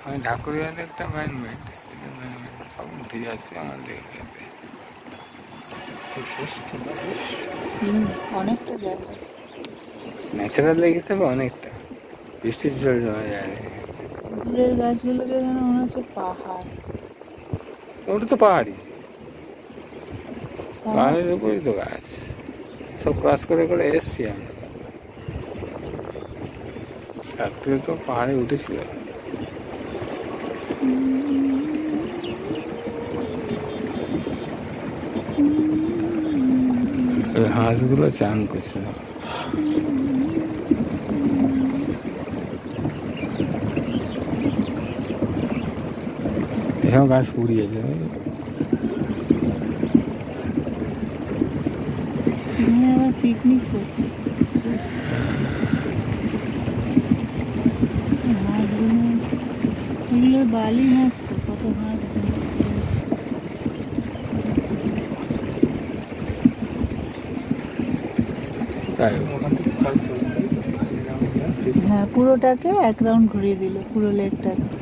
আমি ঢাকুরিয়ার একটা ম্যানমেড সব উঠে যাচ্ছে আমাদের এখানে। অনেকটা জায়গা ন্যাচারাল লেক হিসেবে অনেকটা বৃষ্টির জল জমা যায়। দূরের গাছগুলো যেন মনে হচ্ছে পাহাড়। ওটা তো পাহাড়ি, পাহাড়ের উপরেই তো গাছ, সব ক্রস করে করে এসছি আমরা। তার থেকে তো পাহাড়ে উঠেছিল। ওই হাঁসগুলো চান করছিল। এখানেও গাছ পুড়িয়েছে। আবার পিকনিক করছে। হাঁসগুলো এগুলো বালি হাঁস তো, কত হাঁস তাই হ্যাঁ পুরোটাকে এক রাউন্ড ঘুরিয়ে দিল, পুরো লেকটাকে।